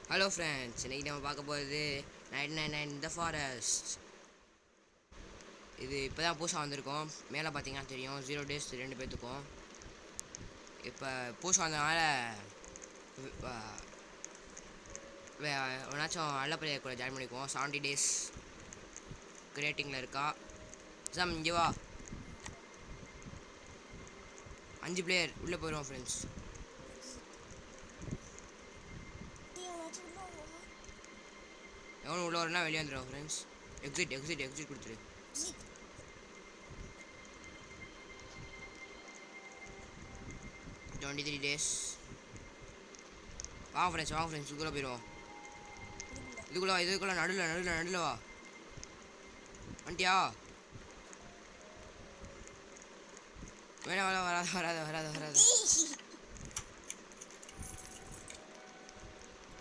Hello friends, இன்றைக்கி நம்ம பார்க்க போகிறது 999 இந்த ஃபாரஸ்ட். இது இப்போ தான் புதுசாக வந்திருக்கோம். மேலே பார்த்தீங்கன்னா தெரியும் 0 days 2 பேர்த்துக்கும். இப்போ புதுசாக வந்ததுனால ஒன்றாச்சும் நல்ல பிளேயர் கூட ஜாயின் பண்ணிக்குவோம். 70 days கிரியேட்டிங்கில் இருக்கா. எக்ஸாம் இங்கே வா. 5 பிளேயர் உள்ளே போயிடுவோம் ஃப்ரெண்ட்ஸ். எவனும் உள்ள வரனா வெளியே வந்துடும் ஃப்ரெண்ட்ஸ். எக்ஸிட் கொடுத்துரு. 23 days. வாங்க ஃப்ரெண்ட்ஸ் இதுக்குள்ளே போயிடுவோம். இதுக்குள்ளே நடுவில் வா. வண்டியா வேணா வராது.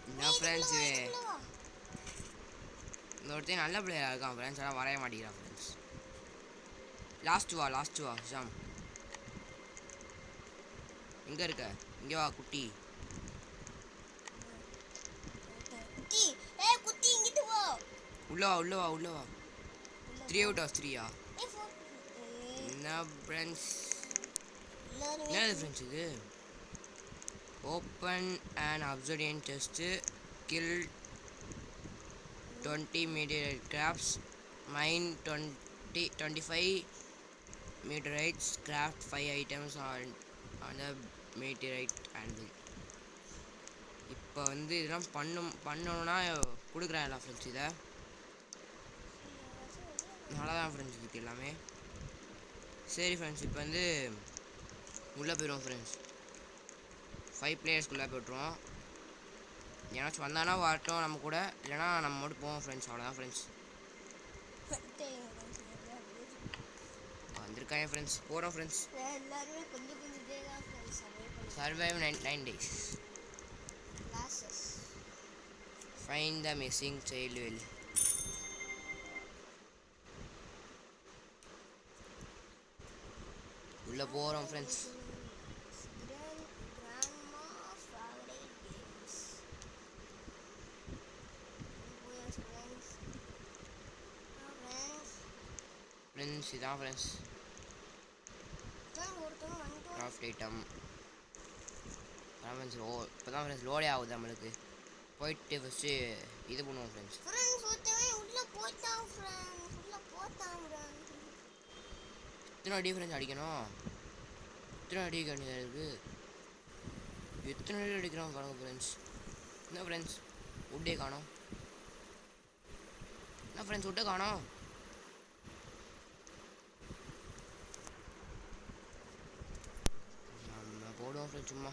என்ன ஃப்ரெண்ட்ஸ், இந்த ஒருத்தையும் நல்ல பிளேயராக இருக்கான் ஃப்ரெண்ட்ஸ், ஆனால் வரைய மாட்டேங்கிறான் ஃப்ரெண்ட்ஸ். லாஸ்ட் வா ஷாம். எங்கே இருக்க? இங்கே வா குட்டி. உள்ள வா. 3 out of 3யா? என்ன ஃப்ரெண்ட்ஸ், என்னது ஃப்ரெண்ட்ஸ் இது? Open and obsidian test, kill 20 meteorite crafts, mine 25 meteorites, craft 5 items on the meteorite anvil. இப்போ வந்து இதெல்லாம் பண்ணணும்னா கொடுக்குறேன் எல்லாம் ஃப்ரெண்ட்ஸ். இதை நல்லா தான் ஃப்ரெண்ட்ஸ் இதுக்கு எல்லாமே. சரி ஃப்ரெண்ட்ஸ், இப்போ வந்து உள்ளே போயிடுவோம் ஃப்ரெண்ட்ஸ். 5 players-குள்ளே போய்ட்டுருவோம். ஏன்னாச்சும் வந்தானா வரட்டும் நம்ம கூட, இல்லைனா நம்ம மட்டும் போவோம் ஃப்ரெண்ட்ஸ். அவ்வளோதான் ஃப்ரெண்ட்ஸ். வந்திருக்காங்க ஃப்ரெண்ட்ஸ், போகிறோம் friends. Survive 9 days. Find the missing child well. உள்ளே போகிறோம் ஃப்ரெண்ட்ஸ். இதான் ஃப்ரெண்ட்ஸ் கிராஃப்ட் ஐட்டம். இப்போ தான் ஃப்ரெண்ட்ஸ் லோடே ஆகுது நம்மளுக்கு. போயிட்டு ஃபஸ்ட்டு இது பண்ணுவோம் ஃப்ரெண்ட்ஸ். எத்தனை அடி ஃப்ரெண்ட்ஸ் அடிக்கணும்? எத்தனை அடி வேண்டியதாக இருக்குது? எத்தனை அடி அடிக்கிறோம் பாருங்கள் ஃப்ரெண்ட்ஸ். என்ன ஃப்ரெண்ட்ஸ் உட்டே காணோம்? என்ன ஃப்ரெண்ட்ஸ் உட்டே காணோம்? போடுவோம் ஃப்ரெண்ட்ஸ் சும்மா.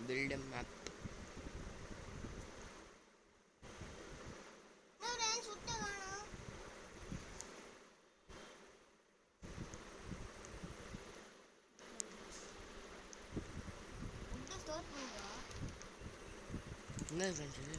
Build map. என்ன ஃப்ரெண்ட்ஸ் இது?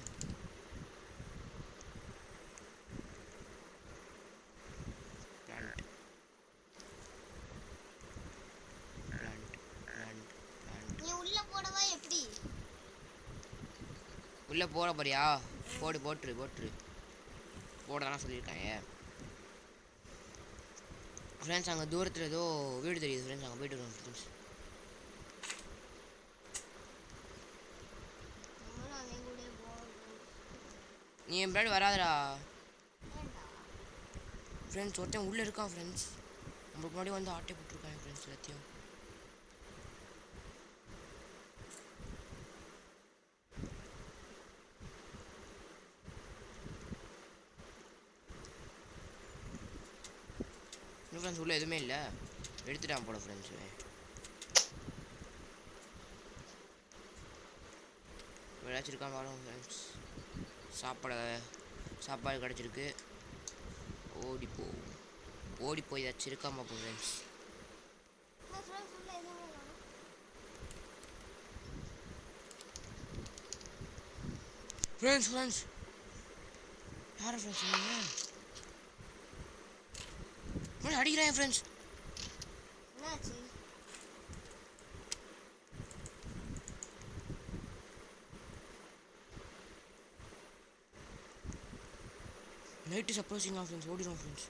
உள்ளே போட போறியா? போட்டுரு போடலாம் சொல்லியிருக்காங்க ஃப்ரெண்ட்ஸ். அங்கே தூரத்தில் ஏதோ வீடு தெரியுது ஃப்ரெண்ட்ஸ், அங்கே போயிட்டு வருவோம் ஃப்ரெண்ட்ஸ். நீ என் பின்னாடி வராதடா ஃப்ரெண்ட்ஸ். ஒருத்தன் உள்ளே இருக்கான் ஃப்ரெண்ட்ஸ். நம்மளுக்கு முன்னாடி வந்து ஆட்டை போட்டிருக்காங்க ஃப்ரெண்ட்ஸ் எல்லாத்தையும். இன்னும் ஃப்ரெண்ட்ஸ் உள்ளே எதுவுமே இல்லை, எடுத்துட்டான் போல ஃப்ரெண்ட்ஸ். விளையாச்சிருக்கான் வரோம் ஃப்ரெண்ட்ஸ். சாப்பாடு கிடச்சிருக்கு. ஓடி போய் ஏதாச்சும் இருக்காம பார்ப்போம் ஃப்ரெண்ட்ஸ். ஃப்ரெண்ட்ஸ் யாரை ஃப்ரெண்ட்ஸ் சொன்னீங்க? அடிக்கிறேன் ஃப்ரெண்ட்ஸ். நைட்டு சப்போஸிங்கா ஃப்ரெண்ட்ஸ், ஓடிடும் ஃப்ரெண்ட்ஸ்.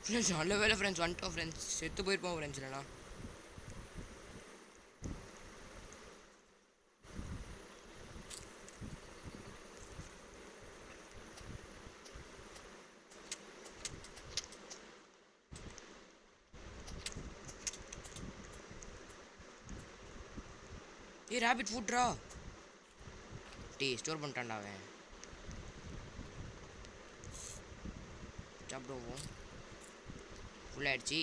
ஃப்ரெண்ட்ஸ் நல்ல வேலை ஃப்ரெண்ட்ஸ், வந்துட்டோம் ஃப்ரெண்ட்ஸ். செத்து போயிருப்போம் ஃப்ரெண்ட்ஸ் இல்லைனா. ஏய் ரேபிட் ஃபுட்ரா. டீ ஸ்டோர் பண்ணிட்டான்டா அவன். சாப்பிடுவோம். ஃபுல் ஆயிடுச்சு.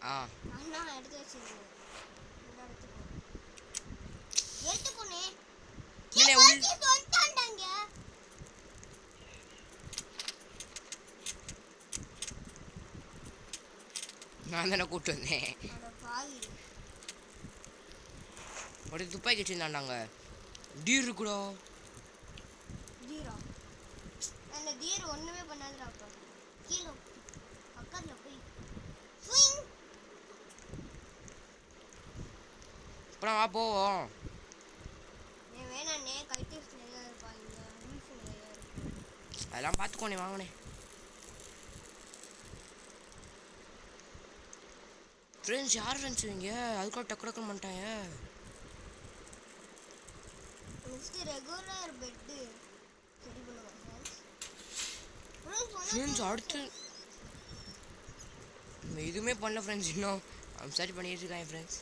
ஆ அண்ணா எடுத்து வச்சிருக்கேன். எடுத்துக்கோனே. இல்ல உள்ள சொல்லிட்டான்டாங்க. நான் தானே கூப்பிட்டு வந்தேன். அட பாவி. ஒரு துப்பாக்கி வச்சுருந்தாண்டாங்க. டீர் இருக்குடா. டீரா? அந்த டீர் ஒண்ணுமே பண்ணாதுடா. அப்பா கீழே பக்கத்துல போய் ஸ்விங். அப்புறம் வா போவோம். வேணாண்ணே, கல்டிஸ் நிறையா இருப்பா இங்கே, ரூல்ஸ் நிறையா இருக்கு. அதெல்லாம் பார்த்துக்கோனே வாங்கினேன். ஃப்ரெண்ட்ஸ் யார் ஃப்ரெண்ட்ஸ் இவங்க? அதுக்காக டக்கு டக்குன்னு பண்ணிட்டாங்க. நெக்ஸ்ட் ரெகுலர் பெட்டு ரெடி பண்ணுவோம் ஃப்ரெண்ட்ஸ். ஃப்ரெண்ட்ஸ் அடுத்து எதுவுமே பண்ணல ஃப்ரெண்ட்ஸ். இன்னும் சரி பண்ணிட்டு இருக்காங்க ஃப்ரெண்ட்ஸ்.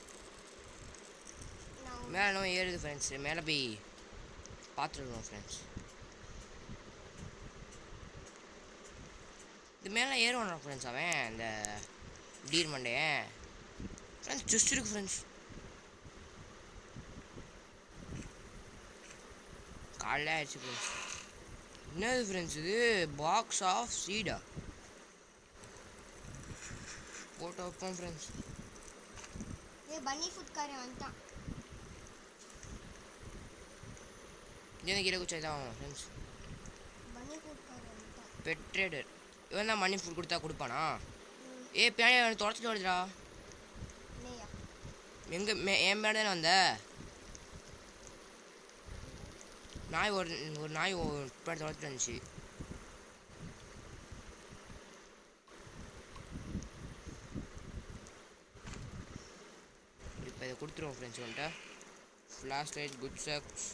மேலே இன்னும் ஏறுது ஃப்ரெண்ட்ஸ். மேலே போய் பார்த்துருக்கோம் ஃப்ரெண்ட்ஸ். இது மேலே ஏறுவானா ஃப்ரெண்ட்ஸ் அவன் இந்த டீர் மண்டையன் ஃப்ரெண்ட்ஸ். ஜஸ்ட் இருக்கு ஃப்ரெண்ட்ஸ். காலைல ஆயிடுச்சு ஃப்ரெண்ட்ஸ். என்னது ஃப்ரெண்ட்ஸ் இது? பாக்ஸ் ஆஃப் சீடா போட்டு வைப்போம் ஃப்ரெண்ட்ஸ். பன்னி ஃபுட் காரன் வந்துட்டான். எனக்கு கீழே குச்சா தான் ஆகும் ஃப்ரெண்ட்ஸ். பன்னி ஃபுட் காரன் வந்துட்டான். பெட் ட்ரேடர் இவன் தான் மணி ஃபுட் கொடுத்தா கொடுப்பானா? ஏ பின்னாடி அவனை தொடச்சிட்டு வருதுடா. எங்கே என் மேலே தானே வந்த நாய்? ஒரு நாய் பின்னாடி தொடச்சிட்டு வந்துச்சு. இப்போ இதை கொடுத்துருவோம் ஃப்ரெண்ட்ஸ். வந்துட்டு ஃப்ளாஷ் லைட், குட் சாக்ஸ்.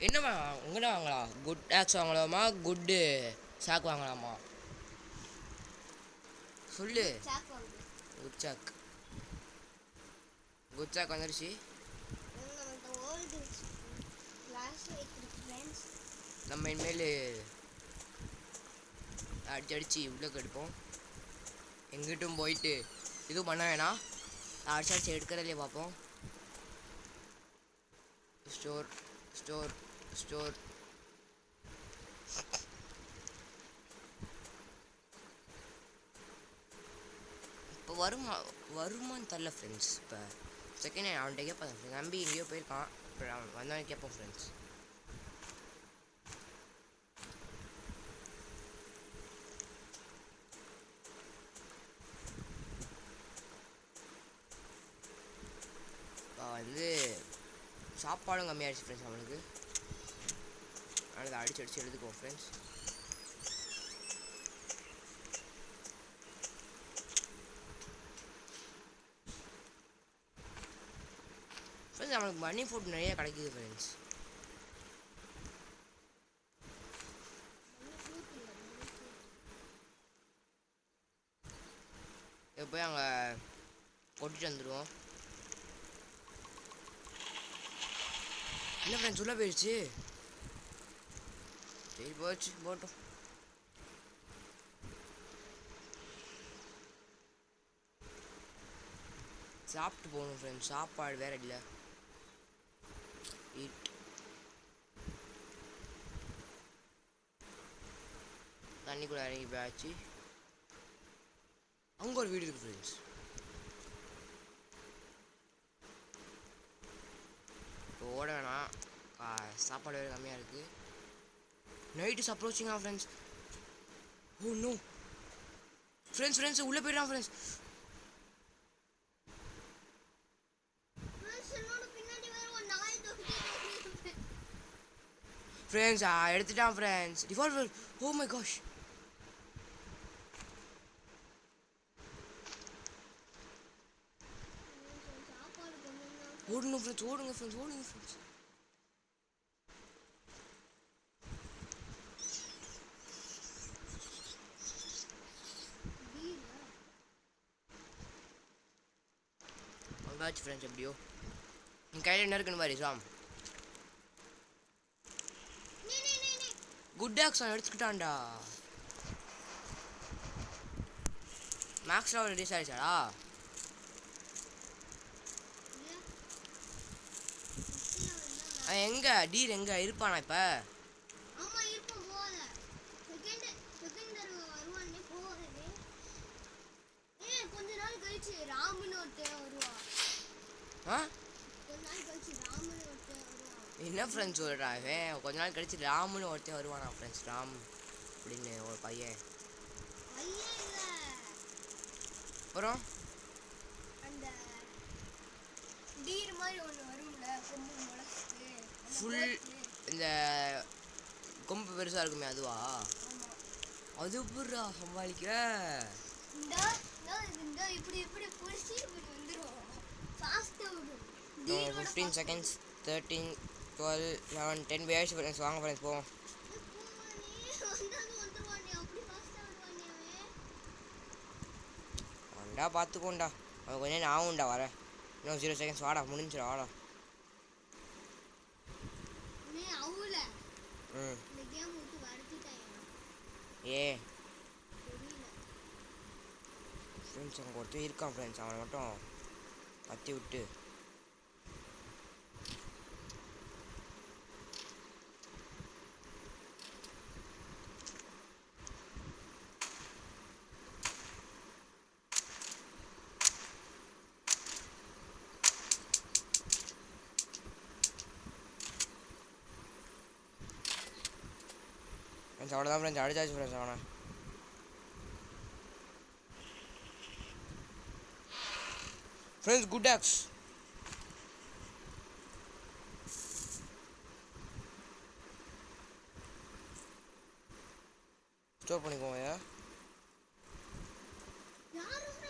என்னம்மா உங்கள்கிட்ட வாங்கலாம்? குட் ஆக்ஸ் வாங்கலாமா, குட்டு சாக் வாங்கலாமா? சொல்லு. Good chalk. குட் சாக் வந்துருச்சு. நம்ம இனிமேல் அடிச்சு உள்ளே கெடுப்போம். எங்கிட்டும் போயிட்டு இதுவும் பண்ண வேணாம். அடிச்சு எடுக்கிறதுலே பார்ப்போம். Store store store. இப்போ வருமானு தரல ஃப்ரெண்ட்ஸ். இப்போ செகண்ட் ஹேண்ட் அவன்கிட்ட கேட்பேன். நம்பி எங்கேயோ போயிருக்கான். இப்போ அவன் வந்தவன் கேட்போம் ஃப்ரெண்ட்ஸ். இப்போ வந்து சாப்பாடும் கம்மியாகிடுச்சு ஃப்ரெண்ட்ஸ் அவனுக்கு. அதனால் அடிச்சு எடுத்துக்குவோம் ஃப்ரெண்ட்ஸ். ஃப்ரெண்ட்ஸ் அவனுக்கு மணி ஃபுட் நிறைய கிடைக்குது ஃப்ரெண்ட்ஸ். இப்போ போய் அங்கே கொட்டிட்டு வந்துடுவோம். என்ன ஃப்ரெண்ட்ஸ் உள்ளே போயிடுச்சு. சரி போச்சு போட்டோம். சாப்பிட்டு போகணும் ஃப்ரெண்ட்ஸ். சாப்பாடு வேற இல்லை. தண்ணி கூட இறங்கி போயாச்சு. அங்கே ஒரு வீடு இருக்குது ஃப்ரெண்ட்ஸ். இப்போ ஓட வேணாம். சாப்பாடு வேறு கம்மியாக இருக்குது. நைட் இஸ் அப்ரோச்சிங்கா ஃப்ரெண்ட்ஸ். ஓ நோ ஃப்ரெண்ட்ஸ் உள்ளே போயிடலாம் ஃப்ரெண்ட்ஸ். ஃப்ரெண்ட்ஸ் எடுத்துட்டான் friends revolver. Oh my gosh. சாப்பாடு கொஞ்சம் ஓடுங்க ஃப்ரெண்ட்ஸ், ஓடுங்க ஃப்ரெண்ட்ஸ், ஓடுங்க ஃப்ரெண்ட்ஸ். வந்தாச்சு ஃப்ரெண்ட்ஸ். எப்படியோ என் கையில் என்ன இருக்குன்னு பாரு சாம். குட் டாக்ஸ் அவன் எடுத்துக்கிட்டான்டா. மேக்ஸ் ராவ் ரிலீஸ் ஆயிடுச்சாடா? எங்க டீர் எங்க இருப்பானா இப்ப? ஆமா இருப்போம் போல. செகண்ட் தடவை வருவானே போறதே. கொஞ்ச நாள் கழிச்சு ராமுன்னு ஒருத்தன் வருவான். கொஞ்ச நாள் கழிச்சு ராமுன்னு ஒருத்தன் வருவான். என்ன ஃப்ரெண்ட்ஸ் சொல்றா இவன்? கொஞ்ச நாள் கழிச்சு ராமுன்னு ஒருத்தன் வருவானா ஃப்ரெண்ட்ஸ்? ராம் அப்படின்னு ஒரு பையன். பையன் இல்ல. அப்புறம் அந்த டீர் மாதிரி ஒன்று வரும்ல, கொம்பு முளைச்சிட்டு ஃபுல் இந்த கொம்பு பெருசா இருக்குமே அதுவா? ஆமா. அது புறா சமாளிக்க. இந்த இப்படி இப்படி புடிச்சு இப்படி வந்துரும். ஃபாஸ்டா வரும். 15 seconds 13 12 11 10 பேஜ் ஃப்ரெண்ட்ஸ். வாங்க ஃப்ரெண்ட்ஸ் போவோம். வண்டா பார்த்துக்கோண்டா. அவன் கொஞ்சம் நேரம் ஆகும்டா வர. இன்னும் 0 seconds வாடா, முடிஞ்சிடும் வாடா. ம் ஏ ஃப்ரெண்ட்ஸ் அங்கே ஒருத்தர் இருக்கான் ஃப்ரெண்ட்ஸ். அவனை மட்டும் பற்றி விட்டு ஃப்ரெண்ட்ஸ் அவ்வளோதான் ஃப்ரெண்ட்ஸ். அடிச்சாச்சு ஃப்ரெண்ட்ஸ் அவனை. Friends good talks. ஸ்டோர் பண்ணிக்குவோம்.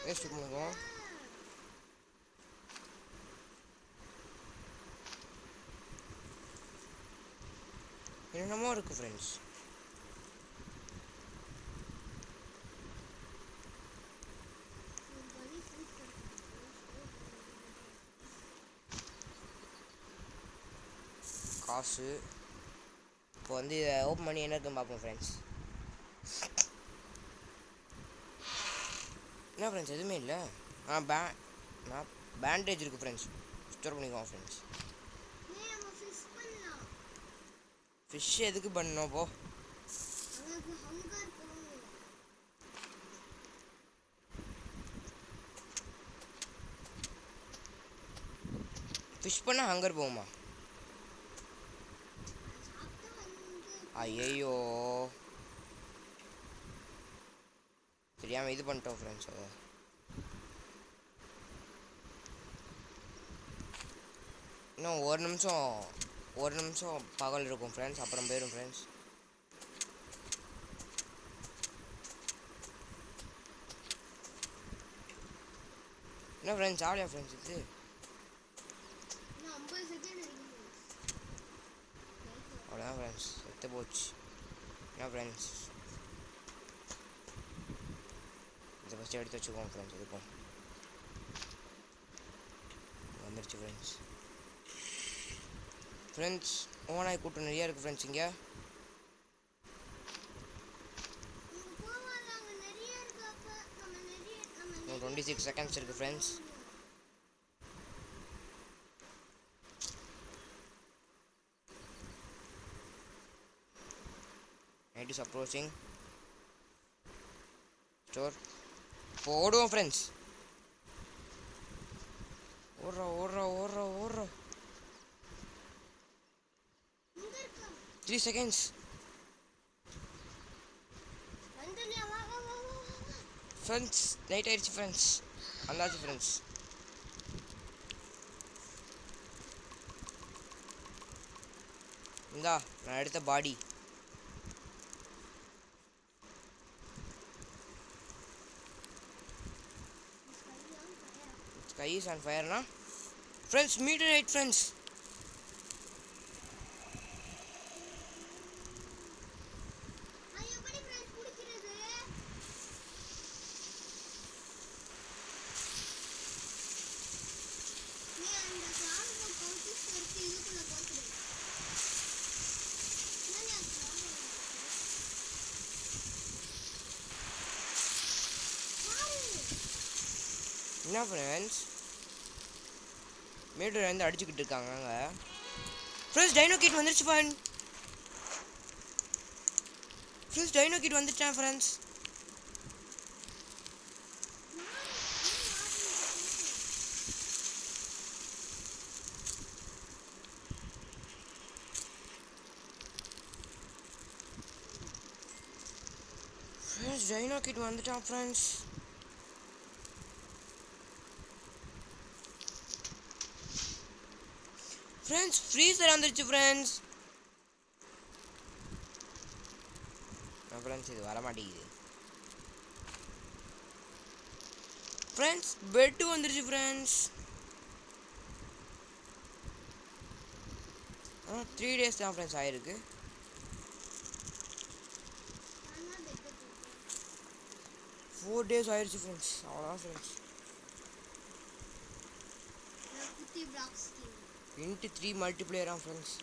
வேஸ்ட் பண்ணிக்குவோம். என்னென்னமோ இருக்குது ஃப்ரெண்ட்ஸ். காசு இப்போ வந்து இதை ஓப்பன் பண்ணி என்ன இருக்குன்னு பார்ப்போம் ஃப்ரெண்ட்ஸ். என்ன ஃப்ரெண்ட்ஸ் எதுவுமே இல்லை. பேண்டேஜ் இருக்குது ஃப்ரெண்ட்ஸ். ஸ்டோர் பண்ணிக்குவோம் ஃப்ரெண்ட்ஸ். ஃபிஷ் எதுக்கு பண்ணணும் போ? ஃபிஷ் பண்ணால் ஹங்கர் போகுமா? ஐயோ தெரியாமல் இது பண்ணிட்டோம் ஃப்ரெண்ட்ஸ். அதை இன்னும் ஒரு நிமிஷம் பகல் இருக்கும் ஃப்ரெண்ட்ஸ். அப்புறம் போயிடும் ஃப்ரெண்ட்ஸ். என்ன ஃப்ரெண்ட்ஸ் ஜாலியாக ஃப்ரெண்ட்ஸ் இது. அவ்வளோதான் ஃப்ரெண்ட்ஸ் செத்து போச்சு. என்ன ஃப்ரெண்ட்ஸ் இதை ஃபஸ்ட்டு எடுத்து வச்சுக்குவோம் ஃப்ரெண்ட்ஸ். இதுக்கும் வந்துருச்சு ஃப்ரெண்ட்ஸ். ஃப்ரெண்ட்ஸ் ஓனாய் கூட்டம் நிறையா இருக்குது ஃப்ரெண்ட்ஸ். இங்கே 26 seconds இருக்குது friends. Night is approaching. Store போடுவோம் ஃப்ரெண்ட்ஸ். ஓடுறா 3 seconds. ஃப்ரெண்ட்ஸ் நைட் ஆயிடுச்சு ஃப்ரெண்ட்ஸ். வந்தாச்சு ஃப்ரெண்ட்ஸ். இந்தா நான் எடுத்த பாடி. Sky is on fire na friends. Meteorite friends. என்ன ஃப்ரெண்ட்ஸ் மீட்டர் வந்து அடிச்சுக்கிட்டு இருக்காங்க ஃப்ரெண்ட்ஸ். டைனோ கிட் வந்துருச்சு ஃப்ரெண்ட்ஸ். டைனோ கிட் வந்துட்டான் ஃப்ரெண்ட்ஸ். டைனோ கிட் வந்துட்டான் ஃப்ரெண்ட்ஸ். ஃப்ரெண்ட்ஸ் ஃப்ரீசர் வந்துருச்சு ஃப்ரெண்ட்ஸ். ஃப்ரெண்ட்ஸ் இது வர மாட்டேங்குது ஃப்ரெண்ட்ஸ். பெட் வந்துருச்சு ஃப்ரெண்ட்ஸ். 3 days தான் ஃப்ரெண்ட்ஸ் ஆயிருக்கு. ஃபோர் டேஸ் ஆயிடுச்சு ஃப்ரெண்ட்ஸ். அவ்வளோதான் ஃப்ரெண்ட்ஸ். இன்ட்டு 3 மல்டிப்ளேயரா ஃப்ரெண்ட்ஸ்.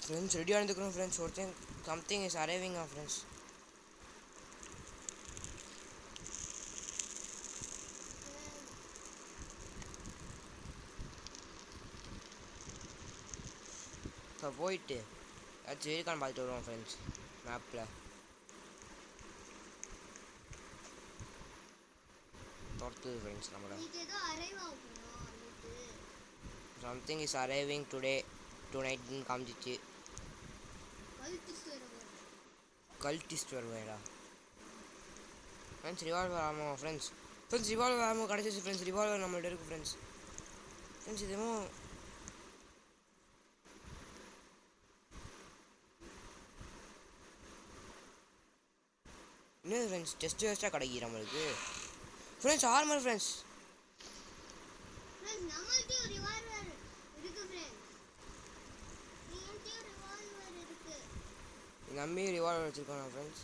ஃப்ரெண்ட்ஸ் ரெடியாக இருந்துக்கிறோம் ஃப்ரெண்ட்ஸ். ஒருத்தன் சம்திங் இஸ் அரைவிங் ஃப்ரெண்ட்ஸ். இப்போ போயிட்டு ஏதாச்சும் இருக்கான்னு பார்த்துட்டு வருவோம் ஃப்ரெண்ட்ஸ். மேப்பில் துரத்துது ஃப்ரெண்ட்ஸ் நம்மளை. சம்திங் இஸ் அரைவிங் டுடே டுநைட்னு காமிச்சிச்சு. கல்டிஸ்ட் வருவேடா friends. Revolver ammo friends. Revolver ammo கிடச்சிச்சு ஃப்ரெண்ட்ஸ். ரிவால்வர் நம்மள்ட்ட இருக்குது ஃப்ரெண்ட்ஸ். இதுவும் என்ன ஃப்ரெண்ட்ஸ் டெஸ்ட் வேஸ்ட்டாக கிடைக்கி நம்மளுக்கு ஃப்ரெண்ட்ஸ். Armour friends. எங்கள் அம்மி ரிவால்வர் வச்சுருக்கோம் ஃப்ரெண்ட்ஸ்.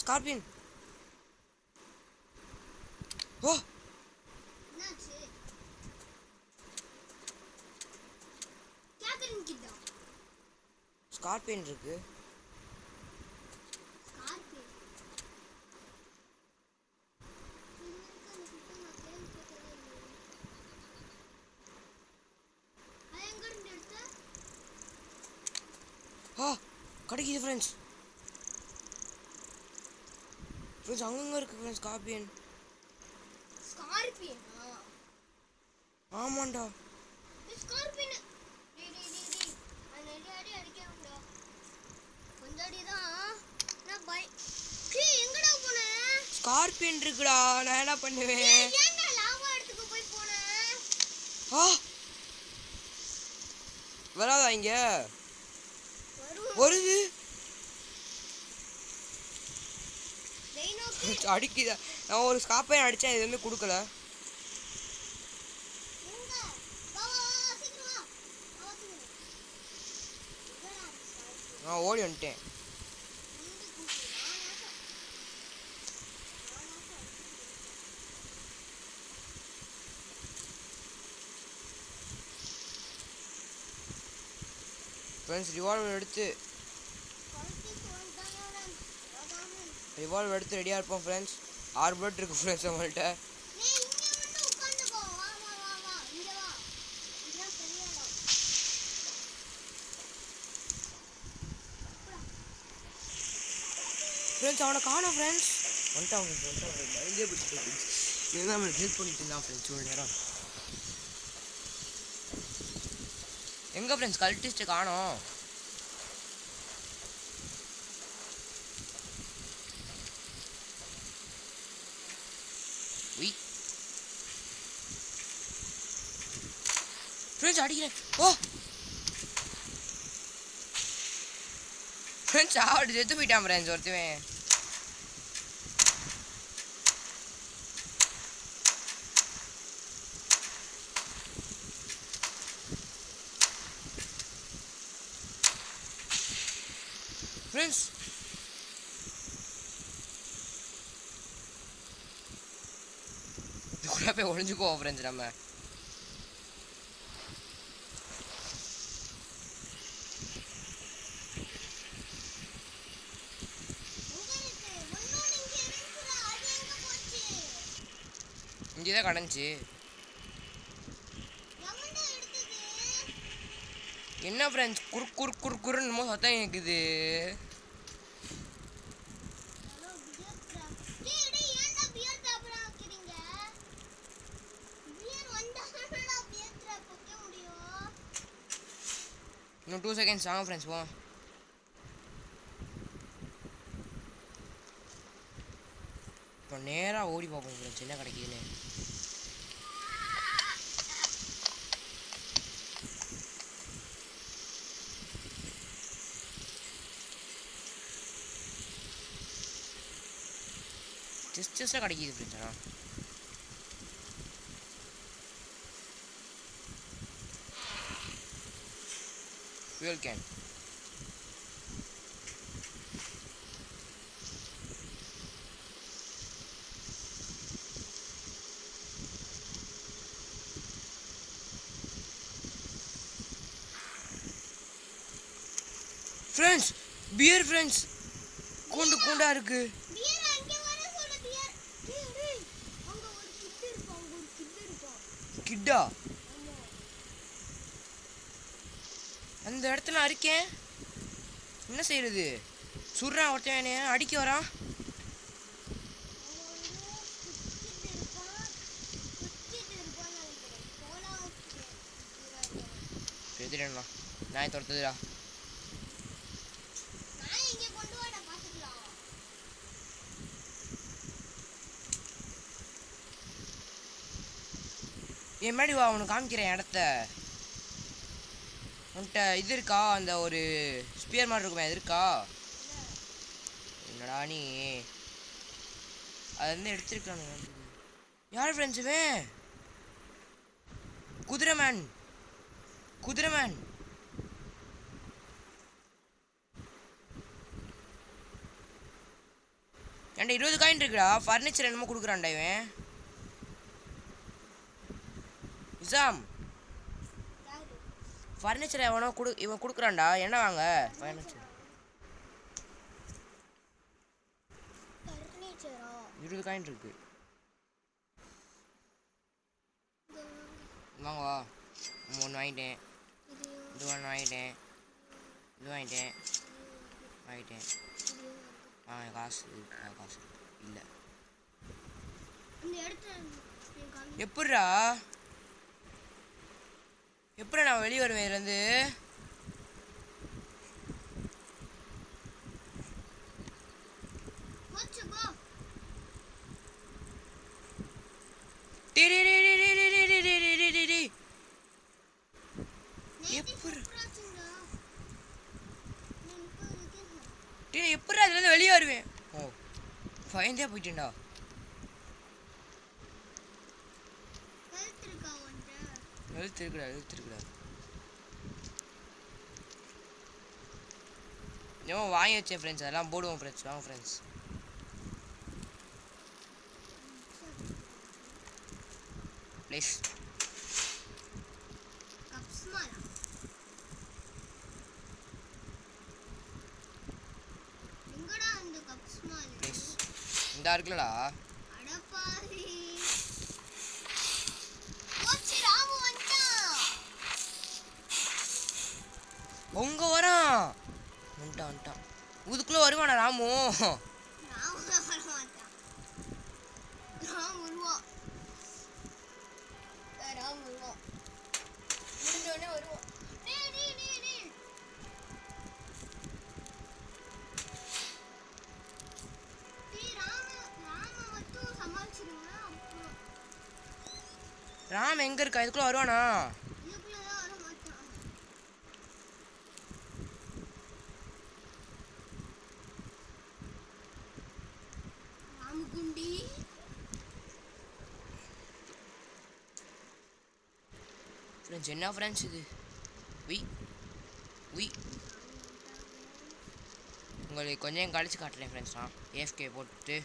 ஸ்கார்பியன். ஓ ஸ்கார்பியன் இருக்கு. கிடைக்குது ஃப்ரெண்ட்ஸ். அங்கங்க இருக்கு ஃப்ரெண்ட்ஸ் ஸ்கார்பியன். ஆமாண்டா ஸ்கார்பியன் இருக்குடா. நான் என்ன பண்ணுவேன்? வராதா இங்க வருது அடிக்குதா? நான் ஒரு ஸ்கார்பியன் அடிச்சேன். இது வந்து கொடுக்கல. நான் ஓடி வந்துட்டேன். ஃப்ரெண்ட்ஸ் ரிவால்வர் எடுத்து ரெடியாக இருப்போம் ஃப்ரெண்ட்ஸ். 6 புல்லட் இருக்குது ஃப்ரெண்ட்ஸ் நம்மள்கிட்ட. ஃப்ரெண்ட்ஸ் அவனை காணோம் ஃப்ரெண்ட்ஸ். வந்துட்டான் பயந்தே போயிட்டு இதுதான் நம்மளுக்கு ஹெல்ப் பண்ணிட்டு இருந்தான் ஃப்ரெண்ட்ஸ் ஒரு நேரம். எங்கே ஃப்ரெண்ட்ஸ் கல்டிஸ்ட்டு காணோம்? ஃப்ரெண்ட்ஸ் அடிக்கிறேன். ஓ ஃப்ரெண்ட்ஸ் ஆவட்டு செத்து போயிட்டான் ஃப்ரெண்ட்ஸ் ஒருத்தவன். ஃப்ரெண்ட்ஸ் இதுக்குள்ள போய் ஒளிஞ்சுக்குவோம் ஃப்ரெண்ட்ஸ். நம்ம இங்கேதான் கடந்துச்சு. என்ன ஃப்ரெண்ட்ஸ் குறுன்னு சத்தம் கேக்குது. இன்னும் 2 செகண்ட்ஸ் ஆகும் ஃப்ரெண்ட்ஸ். போ இப்போ நேராக ஓடி பார்ப்போம் ஃப்ரெண்ட்ஸ் என்ன கிடைக்குதுன்னு. ஜஸ்டாக கிடைக்கிது ஃப்ரெண்ட்ஸ். ஆனால் fuel can. Friends bear friends கூண்டா இருக்கு. கிட்டா அந்த இடத்துல அடிக்கேன். என்ன செய்யறது? சுடுறான் ஒருத்தன் அடிக்க வரான். எதிரா நாய் துரத்துதுடா. என் மேடி வா, உனக்கு காமிக்கிறேன் இடத்த. உன்கிட்ட இது இருக்கா? அந்த ஒரு ஸ்பியர் மாதிரி இருக்குமே, அது இருக்கா? என்னடா நீ அது வந்து எடுத்துருக்கானு. யார் ஃப்ரெண்ட்ஸுவே? குதிரைமேன். ஏன்டா 20 காயின் இருக்குடா. ஃபர்னிச்சர் என்னமோ கொடுக்குறான்டா இவன். இசாம் ஃபர்னிச்சர் எவனோ இவன் கொடுக்குறான்டா. என்ன வாங்க ஃபர்னிச்சர்? 20 காயின் இருக்கு. வாங்க வா. 3 வாங்கிட்டேன். இது 1 வாங்கிட்டேன். இது வாங்கிட்டேன். காசு இல்லை. எப்படிடா நான் வெளியே வருவேன் இதுலேருந்து? எப்படி அதுலேருந்து வெளியே வருவேன்? ஓ பயந்தே போயிட்டேன்டா. எழுத்துருக்குடா. ஏன் வாங்கி வச்சேன் ஃப்ரெண்ட்ஸ். அதெல்லாம் போடுவோம் ஃப்ரெண்ட்ஸ். வாங்க ஃப்ரெண்ட்ஸ். ப்ளீஸ் இந்த இருக்குல்லடா. உங்க வரான். வந்துட்டான். இதுக்குள்ள வருவானா ராமு? ராம் எங்க இருக்கா? இதுக்குள்ள வருவானா? ஃப்ரெண்ட்ஸ் என்ன ஃப்ரெண்ட்ஸ் இது? உய் உய் உங்களுக்கு கொஞ்சம் கழிச்சு காட்டுறேன் ஃப்ரெண்ட்ஸ். நான் ஏஎஃப்கே போட்டு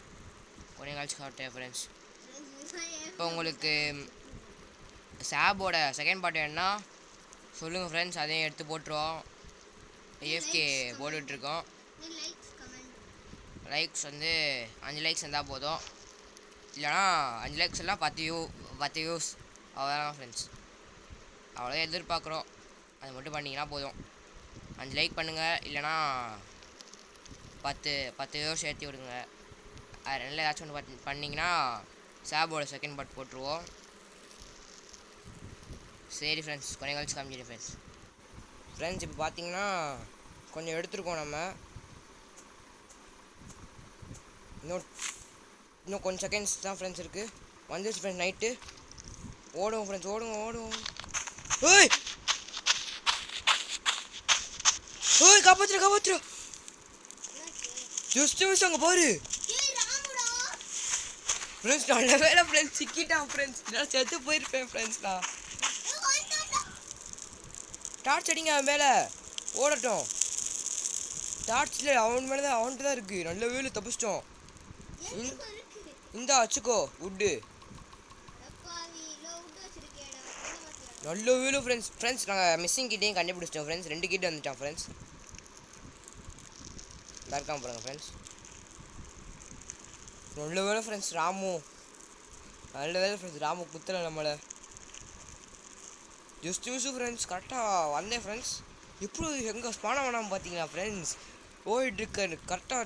கொஞ்சம் கழிச்சு காட்டுறேன் ஃப்ரெண்ட்ஸ். இப்போ உங்களுக்கு சாபோட செகண்ட் பார்ட் வேணுன்னா சொல்லுங்கள் ஃப்ரெண்ட்ஸ், அதையும் எடுத்து போட்டுருவோம். ஏஎஃப்கே போட்டுட்ருக்கோம். லைக்ஸ் வந்து 5 லைக்ஸ் இருந்தால் போதும். இல்லைனா 5 லைக்ஸ் எல்லாம் 10 வியூஸ் அவ்வளோதான் ஃப்ரெண்ட்ஸ். அவ்வளோ எதிர்பார்க்குறோம். அது மட்டும் பண்ணிங்கன்னா போதும். 5 லைக் பண்ணுங்கள், இல்லைனா 10 வியூஸ் சேர்த்து விடுங்க. அது ரெண்டில் ஏதாச்சும் ஒன்று பண்ணிங்கன்னா சாபோட செகண்ட் பார்ட் போட்டுருவோம். சரி ஃப்ரெண்ட்ஸ், கொஞ்சம் கழிச்சு காமிச்சிடு ஃப்ரெண்ட்ஸ். ஃப்ரெண்ட்ஸ் இப்போ பார்த்தீங்கன்னா கொஞ்சம் எடுத்துருக்கோம். நம்ம இன்னும் கொஞ்சம் செகண்ட்ஸ் தான் ஃப்ரெண்ட்ஸ் இருக்குது. வந்துச்சு ஃப்ரெண்ட்ஸ் நைட்டு. ஓடுவோம் ஃப்ரெண்ட்ஸ், ஓடுவோம். ஏய் ஏய் காப்பாத்துற ஜஸ்ட் மிஸ் அங்கே பாரு ஃப்ரெண்ட்ஸ். நல்ல வேலை ஃப்ரெண்ட்ஸ், சிக்கிட்டான் ஃப்ரெண்ட்ஸ். நான் செத்து போயிருப்பேன் ஃப்ரெண்ட்ஸ். நான் டார்ச் அடிங்க அவன் மேலே, ஓடட்டும். டார்ச்சில் அவன்கிட்ட தான் இருக்குது. நல்ல வேலை தப்பிச்சிட்டோம். இந்த வச்சுக்கோ உட்டு. நல்ல வேலை ஃப்ரெண்ட்ஸ். நாங்கள் மிஸ்ஸிங் கிட்டையும் கண்டுபிடிச்சிட்டோம் ஃப்ரெண்ட்ஸ். 2 கிட்ட வந்துட்டான் ஃப்ரெண்ட்ஸ். இருக்காம போகிறாங்க ஃப்ரெண்ட்ஸ். நல்ல வேலை ஃப்ரெண்ட்ஸ், நல்ல வேலை ஃப்ரெண்ட்ஸ். ராமு குத்தலை நம்மளை. Just miss friends. கரெக்டாக வந்தேன் ஃப்ரெண்ட்ஸ். எப்படி எங்கே ஸ்பானம் வேணாமல் பார்த்தீங்களா ஃப்ரெண்ட்ஸ்? போயிட்டுருக்க கரெக்டாக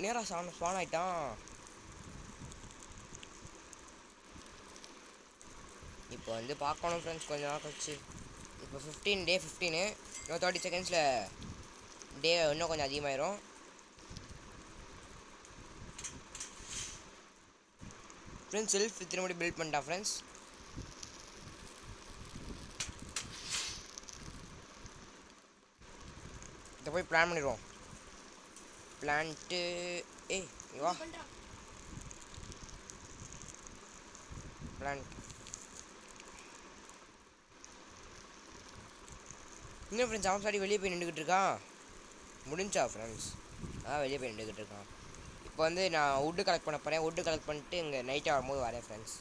நேராக ஸ்பான் ஆகிட்டான். இப்போ வந்து பார்க்கணும் ஃப்ரெண்ட்ஸ் கொஞ்சம் நாள் கழிச்சு. இப்போ 15 இன்னும் 30 செகண்ட்ஸில் டே இன்னும் கொஞ்சம் அதிகமாயிரும். ஃப்ரெண்ட்ஸ் செல்ஃப் திரும்பி பில்ட் பண்ணிட்டான் ஃப்ரெண்ட்ஸ். இதை போய் பிளான் பண்ணிடுவோம். பிளான்ட்டு வா பிளான். இன்னும் ஃப்ரெண்ட்ஸ் அவன் சாடி வெளியே போய் நின்றுக்கிட்டு இருக்கான். முடிஞ்சா ஃப்ரெண்ட்ஸ்? வெளியே போய் நின்றுக்கிட்டு இருக்கான். இப்போ வந்து நான் வுட்டு கலெக்ட் பண்ண போகிறேன். வுட்டு கலெக்ட் பண்ணிட்டு இங்கே நைட்டாக வரும்போது வரேன் ஃப்ரெண்ட்ஸ்.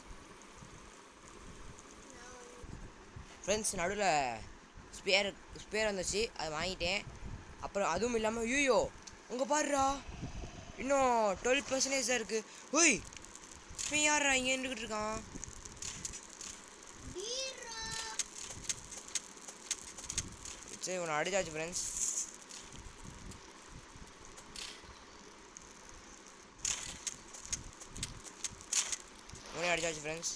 நடுவில் ஸ்பேர் வந்துச்சு, அதை வாங்கிட்டேன். அப்புறம் அதுவும் இல்லாமல் யூயோ உங்கள் பாருடா, இன்னும் 12% தான் இருக்குது. ஓய் இப்போ யாரா இங்கே நின்றுக்கிட்டு இருக்கான்? சரி உன்னை அடிச்சாச்சு ஃப்ரெண்ட்ஸ். உன்னை அடிச்சாச்சு ஃப்ரெண்ட்ஸ்.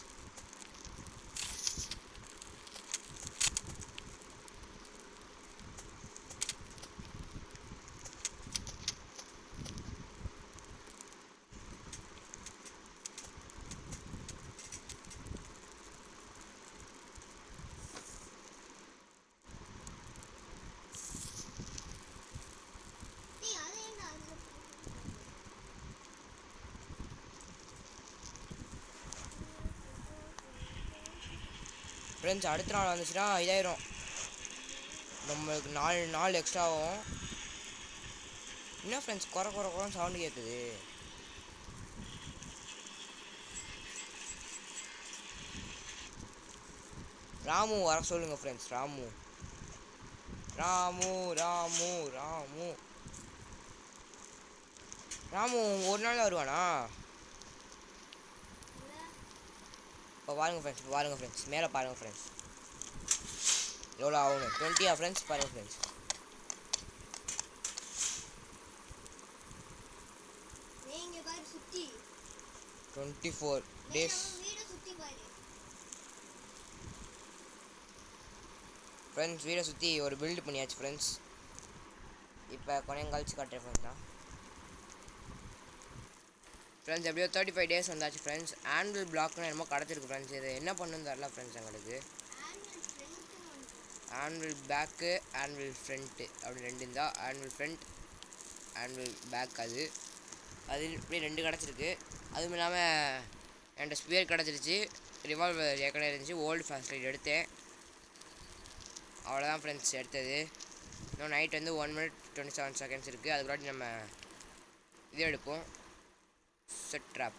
ஃப்ரெண்ட்ஸ் அடுத்த நாள் வந்துச்சுன்னா இதாயிரும். நம்மளுக்கு 4 நாள் எக்ஸ்ட்ரா ஆகும். என்ன ஃப்ரெண்ட்ஸ் குறைன்னு சவுண்டு கேட்குது? ராமு வர சொல்லுங்க ஃப்ரெண்ட்ஸ். ராமு ஒரு நாள் தான் வருவானா? இப்போ பாருங்க ஃப்ரெண்ட்ஸ் மேலே பாருங்க ஃப்ரெண்ட்ஸ். எவ்வளோ ஆகணும்? 20 ஃப்ரெண்ட்ஸ். பாருங்க ஃப்ரெண்ட்ஸ். நீங்க பாரு சுத்தி 24 days. வீட சுத்தி பாரு ஃப்ரெண்ட்ஸ். வீடை சுற்றி ஒரு பில்டு பண்ணியாச்சு ஃப்ரெண்ட்ஸ். இப்போ கொஞ்சம் கழிச்சு காட்டுறேன் ஃப்ரெண்ட்ஸ். ஃப்ரெண்ட்ஸ் எப்படியோ 35 days வந்தாச்சு ஃப்ரெண்ட்ஸ். ஆன்வல் பிளாக்னு என்னமோ கிடச்சிருக்கு ஃப்ரெண்ட்ஸ். இது என்ன பண்ணுன்னு தெரில ஃப்ரெண்ட்ஸ் எங்களுக்கு. ஆன்வல் பேக்கு ஆன்வல் ஃப்ரண்ட்டு அப்படி 2 இருந்தால் ஆன்வல் ஃப்ரண்ட் ஆன்வல் பேக். அது இப்படி 2 கிடச்சிருக்கு. அதுவும் இல்லாமல் என்கிட்ட ஸ்பியர் கிடச்சிருச்சு. ரிவால்வர் ஏற்கனவே இருந்துச்சு. ஓல்டு ஃபாஸ்ட் ரைட் எடுத்தேன். அவ்வளோதான் ஃப்ரெண்ட்ஸ் எடுத்தது. இன்னும் நைட் வந்து 1 minute 27 seconds இருக்குது. அதுக்கு நம்ம இது எடுப்போம், செட் ட்ராப்.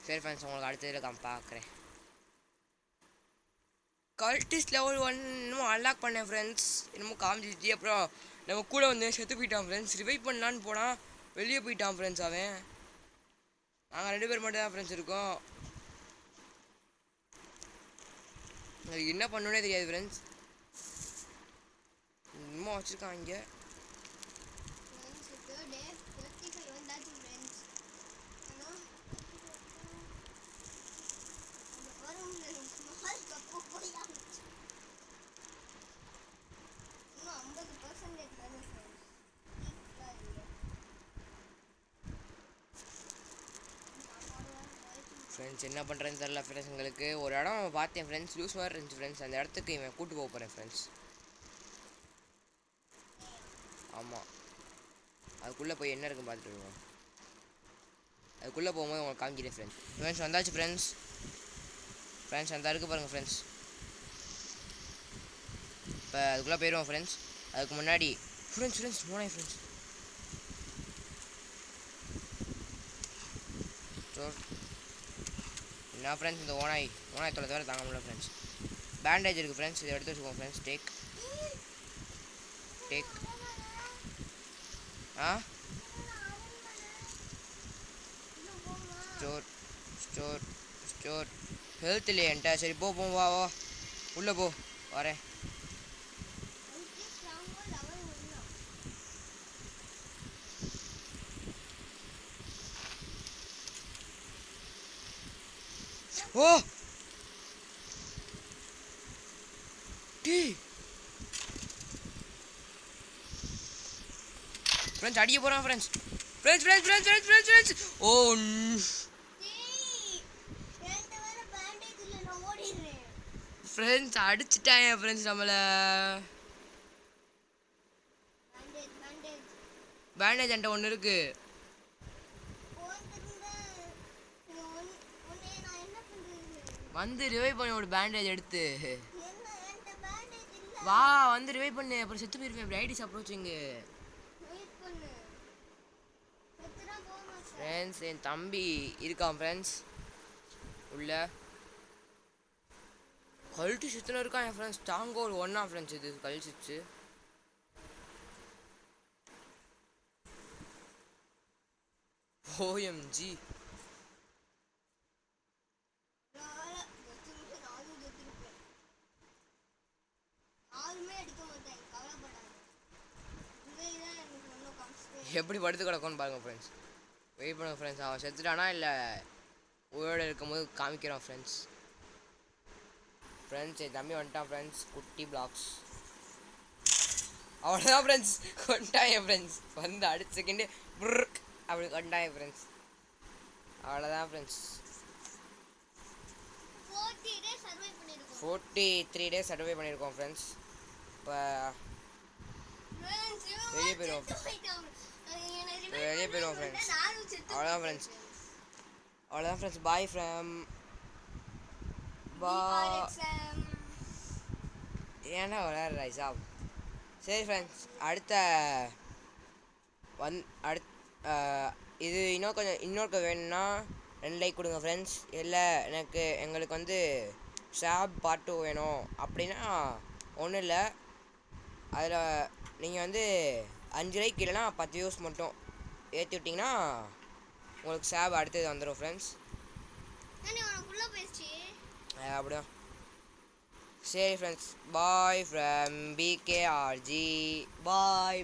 சரி ஃப்ரெண்ட்ஸ், உங்களுக்கு அடுத்ததில் பார்க்குறேன். கல்டிஸ்ட் லெவல் 1 இன்னும் அன்லாக் பண்ணேன் ஃப்ரெண்ட்ஸ். இன்னமும் காமிச்சிச்சு. அப்புறம் நம்ம கூட வந்து செத்து போயிட்டான் ஃப்ரெண்ட்ஸ். ரிவைவ் பண்ணலான்னு போனால் வெளியே போயிட்டான் ஃப்ரெண்ட்ஸ். அவன் நாங்கள் 2 பேர் மட்டும் தான் ஃப்ரெண்ட்ஸ் இருக்கோம். அதுக்கு என்ன பண்ணணுன்னே தெரியாது ஃப்ரெண்ட்ஸ். இன்னும் வச்சுருக்கான் இங்கே. ஃப்ரெண்ட்ஸ் என்ன பண்ணுறேன்னு தெரில ஃப்ரெண்ட்ஸ். எங்களுக்கு ஒரு இடம் பார்த்தேன் ஃப்ரெண்ட்ஸ், லூஸ் மாதிரி இருந்துச்சு ஃப்ரெண்ட்ஸ். அந்த இடத்துக்கு இவன் கூட்டு போக போகிறேன் ஃப்ரெண்ட்ஸ். ஆமாம், அதுக்குள்ளே போய் என்ன இருக்குன்னு பார்த்துட்டு வருவோம். அதுக்குள்ளே போகும்போது உங்களுக்கு காமிக்கிறேன் ஃப்ரெண்ட்ஸ். ஃப்ரெண்ட்ஸ் வந்தாச்சு ஃப்ரெண்ட்ஸ். ஃப்ரெண்ட்ஸ் அந்த இருக்குது பாருங்கள் ஃப்ரெண்ட்ஸ். இப்போ அதுக்குள்ளே போயிடுவோம் ஃப்ரெண்ட்ஸ். அதுக்கு முன்னாடி ஃப்ரெண்ட்ஸ் போனேன் ஃப்ரெண்ட்ஸ். என்ன ஃப்ரெண்ட்ஸ், இந்த ஓனாய் தொலை தவிர தாங்க முடியல ஃப்ரெண்ட்ஸ். பேண்டேஜ் இருக்குது ஃப்ரெண்ட்ஸ், இதை எடுத்து வச்சுக்கோங்க ஃப்ரெண்ட்ஸ். டேக் ஸ்டோர் ஹெல்த் இல்லையே என்கிட்ட. சரி போ வா உள்ளே போ, வரேன். ஓ ஃப்ரெண்ட்ஸ் அடிக்க போகிறான் ஃப்ரெண்ட்ஸ். ஓ ஃப்ரெண்ட்ஸ் அடிச்சிட்டாங்க ஃப்ரெண்ட்ஸ் நம்மளை. பேண்டேஜ் என்கிட்ட ஒன்று இருக்குது. வந்து ரிவைவ் பண்ணி ஒரு பேண்டேஜ் எடுத்து வா, வந்து ரிவைவ் பண்ணு. அப்புறம் செத்து போயிருப்பேன். இப்படி ஐடிஸ் அப்ரோச்சிங்க ஃப்ரெண்ட்ஸ். என் தம்பி இருக்கான் ஃப்ரெண்ட்ஸ் உள்ள. கழட்டி சுற்றின இருக்கான் என் ஃப்ரெண்ட்ஸ். தாங்க ஒரு ஒன்றா ஃப்ரெண்ட்ஸ். இது கழிச்சிச்சு. ஓஎம்ஜி எப்படி படுத்து கிடக்கும்னு பாருங்கள் ஃப்ரெண்ட்ஸ். வெயிட் பண்ணுங்க ஃப்ரெண்ட்ஸ். அவன் செத்துட்டானா இல்லை உயிரோடு இருக்கும்போது காமிக்கிறான் ஃப்ரெண்ட்ஸ். என் தம்பி வந்துட்டான் ஃப்ரெண்ட்ஸ். குட்டி பிளாக்ஸ் அவ்வளோதான் ஃப்ரெண்ட்ஸ். கொண்டாயன் ஃப்ரெண்ட்ஸ். வந்து அடுத்த செகண்டே அப்படி கொண்டாயன் ஃப்ரெண்ட்ஸ். அவ்வளோதான் ஃப்ரெண்ட்ஸ். 43 days சர்வை பண்ணியிருக்கோம் ஃப்ரெண்ட்ஸ். இப்போ வெளியே போயிடுவோம் ஃப்ரெண்ட்ஸ். அவ்வளோதான் ஃப்ரெண்ட்ஸ். பாய் ஃப்ரம் ஏன்னா விளையாடுற ரைஸா. சரி ஃப்ரெண்ட்ஸ், இது இன்னொரு வேணும்னா 2 லைக் கொடுங்க ஃப்ரெண்ட்ஸ். இல்லை எங்களுக்கு வந்து ஷாப் பார்ட் 2 வேணும் அப்படின்னா ஒன்றும் இல்லை. அதில் நீங்கள் வந்து 5 லைக் இல்லைனா 10 வியூஸ் மட்டும் ஏற்றி விட்டிங்கன்னா உங்களுக்கு ஷாப் அடுத்தது வந்துடும் ஃப்ரெண்ட்ஸ். அப்படிதான். சரி friends, bye from BKRG. Bye.